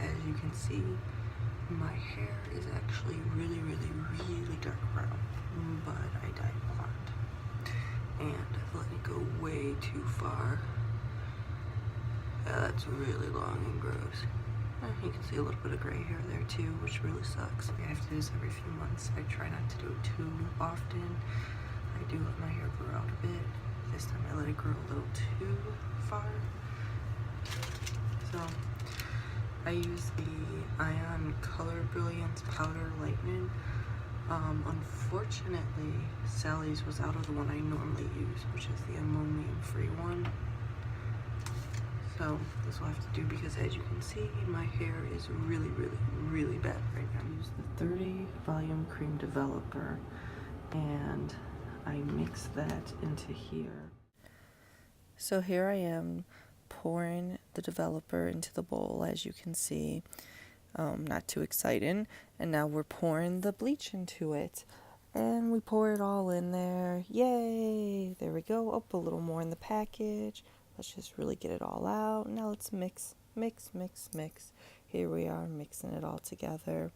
as you can see, my hair is actually really dark brown, but I dyed blonde. And I've let it go way too far. That's really long and gross. You can see a little bit of gray hair there too, which really sucks. I have to do this every few months. I try not to do it too often. I do let my hair grow out a bit. This time I let it grow a little too far. So I use the Ion Color Brilliance Powder Lightening. Unfortunately, Sally's was out of the one I normally use, which is the ammonia-free one. So this will have to do because, as you can see, my hair is really bad right now. I use the 30 Volume Cream Developer, and I mix that into here. So here I am pouring the developer into the bowl, as you can see. Not too exciting. And now we're pouring the bleach into it. And we pour it all in there. Yay! There we go. Up a little more in the package. Let's just really get it all out. Now let's mix. Here we are mixing it all together.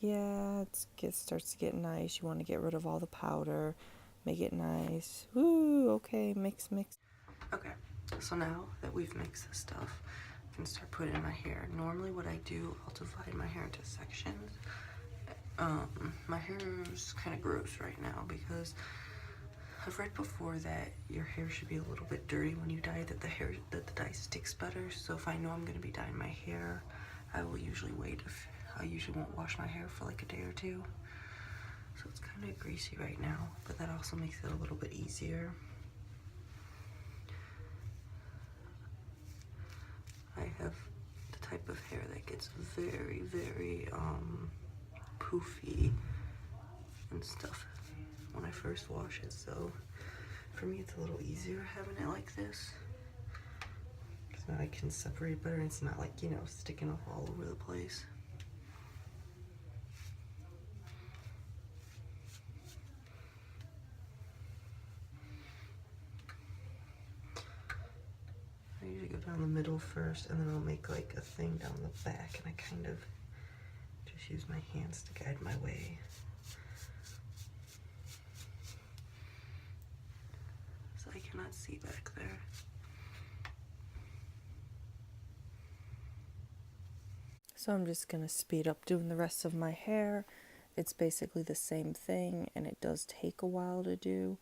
Yeah, it starts to get nice. You want to get rid of all the powder. Make it nice. Woo! Okay, mix. Okay, so now that we've mixed this stuff, I can start putting in my hair. Normally what I do, I'll divide my hair into sections. My hair is kind of gross right now because I've read before that your hair should be a little bit dirty when you dye, that the dye sticks better. So if I know I'm going to be dyeing my hair, I will usually wait. I usually won't wash my hair for like a day or two. So it's kind of greasy right now, but that also makes it a little bit easier. I have the type of hair that gets very poofy and stuff when I first wash it, so for me it's a little easier having it like this, because now I can separate better and it's not like, you know, sticking up all over the place. I usually go down the middle first, and then I'll make like a thing down the back, and I kind of just use my hands to guide my way. So I cannot see back there. So I'm just gonna speed up doing the rest of my hair. It's basically the same thing, and it does take a while to do.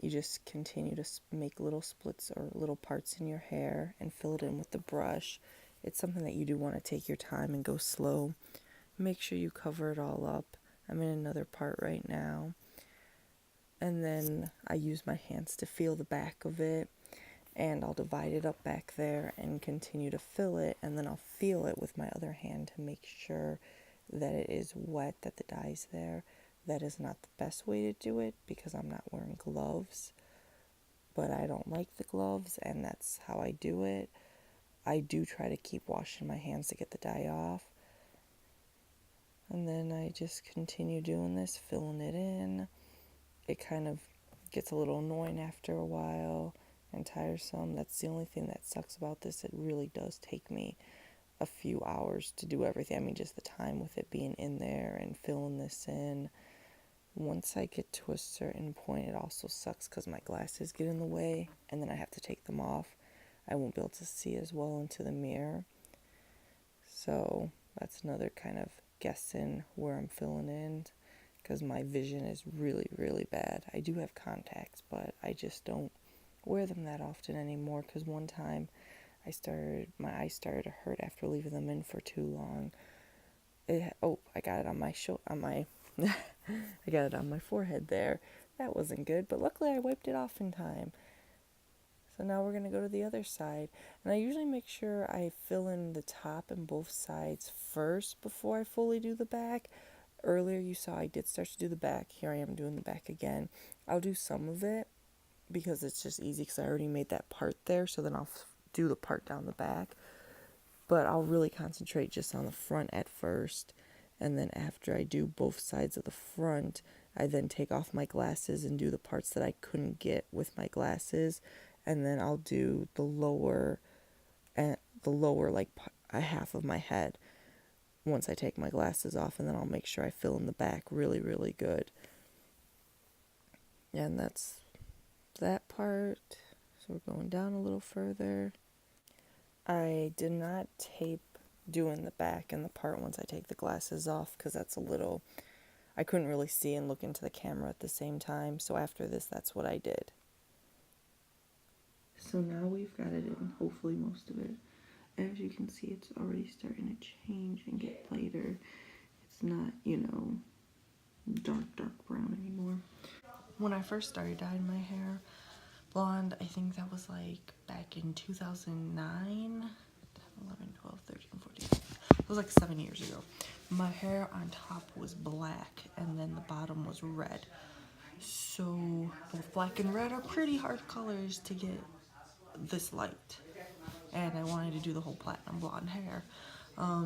You just continue to make little splits or little parts in your hair and fill it in with the brush. It's something that you do want to take your time and go slow. Make sure you cover it all up. I'm in another part right now. And then I use my hands to feel the back of it, and I'll divide it up back there and continue to fill it, and then I'll feel it with my other hand to make sure that it is wet, that the dye's there. That is not the best way to do it because I'm not wearing gloves, but I don't like the gloves, and that's how I do it. I do try to keep washing my hands to get the dye off, and then I just continue doing this, filling it in. It kind of gets a little annoying after a while and tiresome. That's the only thing that sucks about this. It really does take me a few hours to do everything. I mean, just the time with it being in there and filling this in. Once I get to a certain point, it also sucks because my glasses get in the way, and then I have to take them off. I won't be able to see as well into the mirror. So that's another kind of guessing where I'm filling in, because my vision is really bad. I do have contacts, but I just don't wear them that often anymore, because one time my eyes started to hurt after leaving them in for too long. I got it on my I got it on my forehead there. That wasn't good, but luckily I wiped it off in time. So now we're going to go to the other side. And I usually make sure I fill in the top and both sides first before I fully do the back. Earlier you saw I did start to do the back. Here I am doing the back again. I'll do some of it because it's just easy because I already made that part there. So then I'll do the part down the back. But I'll really concentrate just on the front at first. And then after I do both sides of the front, I then take off my glasses and do the parts that I couldn't get with my glasses. And then I'll do the lower like half of my head once I take my glasses off, and then I'll make sure I fill in the back really, really good. And that's that part. So we're going down a little further. I did not tape doing the back and the part once I take the glasses off, because that's a little, I couldn't really see and look into the camera at the same time. So after this, that's what I did. So now we've got it in, hopefully most of it. As you can see, it's already starting to change and get lighter. It's not, you know, dark brown anymore. When I first started dyeing my hair blonde, I think that was like back in 2009, 10, 11, 12, 13, 14. It was like 7 years ago. My hair on top was black and then the bottom was red. So both black and red are pretty hard colors to get this light. And I wanted to do the whole platinum blonde hair. I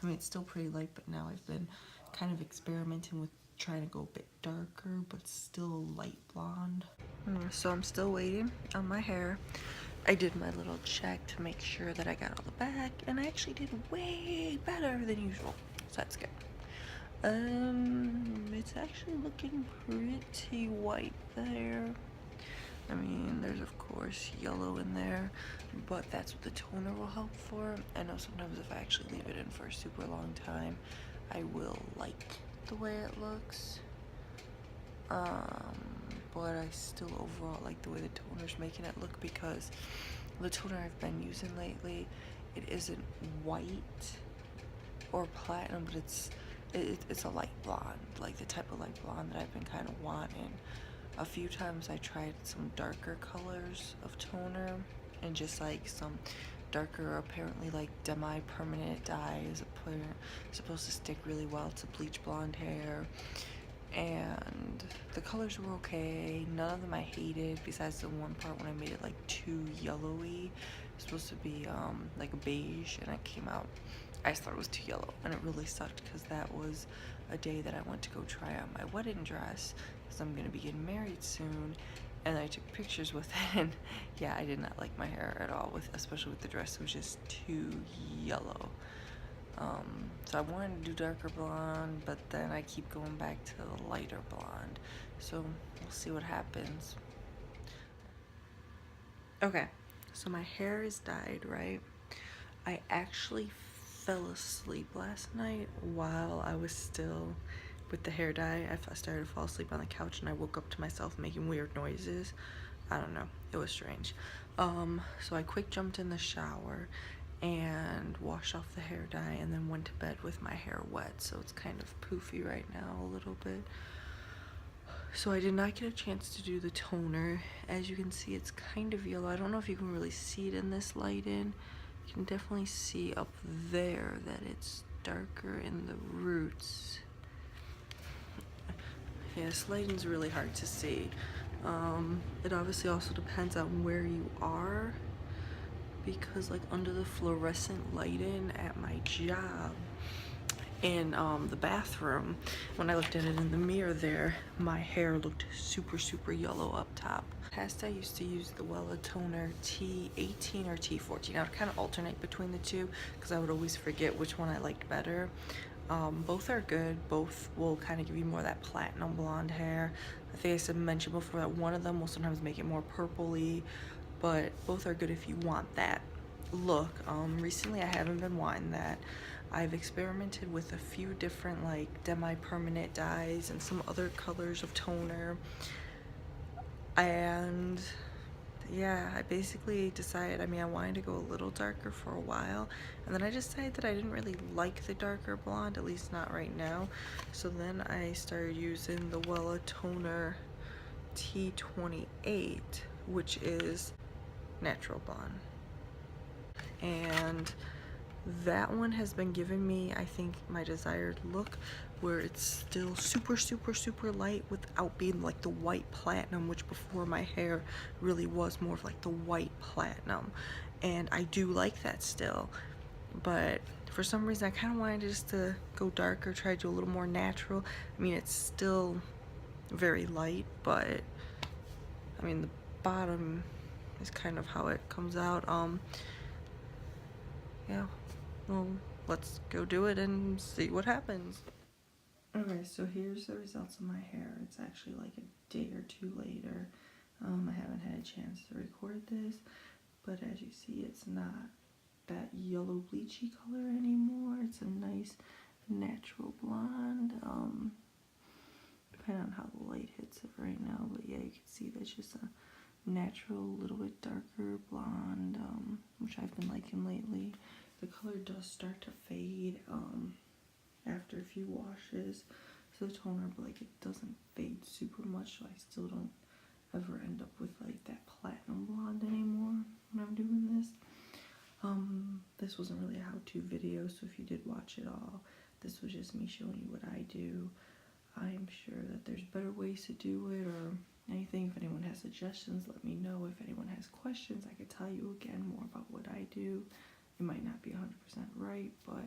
mean, it's still pretty light, but now I've been kind of experimenting with trying to go a bit darker, but still light blonde. So I'm still waiting on my hair. I did my little check to make sure that I got all the back, and I actually did way better than usual, so that's good. It's actually looking pretty white there. I mean, there's of course yellow in there, but that's what the toner will help for. I know sometimes if I actually leave it in for a super long time, I will like the way it looks. But I still overall like the way the toner's making it look, because the toner I've been using lately, it isn't white or platinum, but it's a light blonde, like the type of light blonde that I've been kind of wanting. A few times I tried some darker colors of toner and just like some darker, apparently like demi-permanent dye is supposed to stick really well to bleach blonde hair, and the colors were okay. None of them I hated, besides the one part when I made it like too yellowy. It's supposed to be like a beige, and it came out, I just thought it was too yellow, and it really sucked because that was a day that I went to go try on my wedding dress, because I'm gonna be getting married soon, and I took pictures with it, and yeah, I did not like my hair at all, especially with the dress. It was just too yellow. So I wanted to do darker blonde, but then I keep going back to the lighter blonde, so we'll see what happens. Okay, so my hair is dyed, right? I actually fell asleep last night while I was still with the hair dye. I started to fall asleep on the couch, and I woke up to myself making weird noises. I don't know, it was strange. So I quick jumped in the shower and washed off the hair dye, and then went to bed with my hair wet, so it's kind of poofy right now a little bit. So I did not get a chance to do the toner. As you can see, it's kind of yellow. I don't know if you can really see it in this light in. You can definitely see up there that it's darker in the roots. Yes, lighting's really hard to see. It obviously also depends on where you are, because like under the fluorescent lighting at my job in the bathroom, when I looked at it in the mirror there, my hair looked super yellow up top. Past I used to use the Wella toner T18 or T14. I would kind of alternate between the two because I would always forget which one I liked better. Both are good. Both will kind of give you more of that platinum blonde hair. I think I mentioned before that one of them will sometimes make it more purpley, but both are good if you want that look. Recently I haven't been wanting that. I've experimented with a few different like demi-permanent dyes and some other colors of toner, and yeah, I basically decided, I wanted to go a little darker for a while, and then I decided that I didn't really like the darker blonde, at least not right now. So then I started using the Wella toner T28, which is natural blonde, and that one has been giving me, I think, my desired look, where it's still super light without being like the white platinum, which before my hair really was more of like the white platinum, and I do like that still. But for some reason I kind of wanted just to go darker, try to do a little more natural. It's still very light, but the bottom is kind of how it comes out. Yeah, well, let's go do it and see what happens. Okay, so here's the results of my hair. It's actually like a day or two later. I haven't had a chance to record this, but as you see, it's not that yellow bleachy color anymore. It's a nice natural blonde. Depending on how the light hits it right now, but yeah, you can see that's just a natural, little bit darker blonde, which I've been liking lately. The color does start to fade after a few washes, so the toner, but like it doesn't fade super much, so I still don't ever end up with like that platinum blonde anymore when I'm doing this. This wasn't really a how-to video, so if you did watch it all, this was just me showing you what I do. I'm sure that there's better ways to do it or anything. If anyone has suggestions, let me know. If anyone has questions, I could tell you again more about what I do. It might not be 100% right, but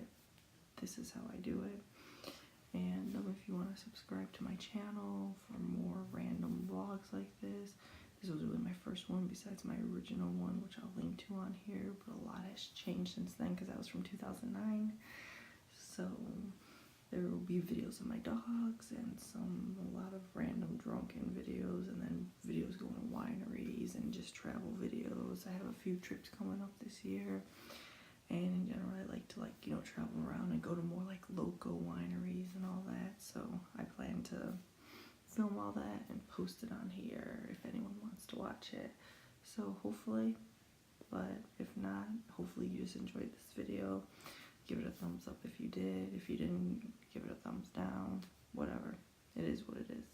this is how I do it. And if you want to subscribe to my channel for more random vlogs like this. This was really my first one besides my original one, which I'll link to on here, but a lot has changed since then because that was from 2009. So there will be videos of my dogs and a lot of random drunken videos, and then videos going to wineries and just travel videos. I have a few trips coming up this year, and in general I like to travel around and go to more like local wineries and all that. So I plan to film all that and post it on here if anyone wants to watch it. So hopefully, but if not, hopefully you just enjoyed this video. Give it a thumbs up if you did. If you didn't, give it a thumbs down. Whatever. It is what it is.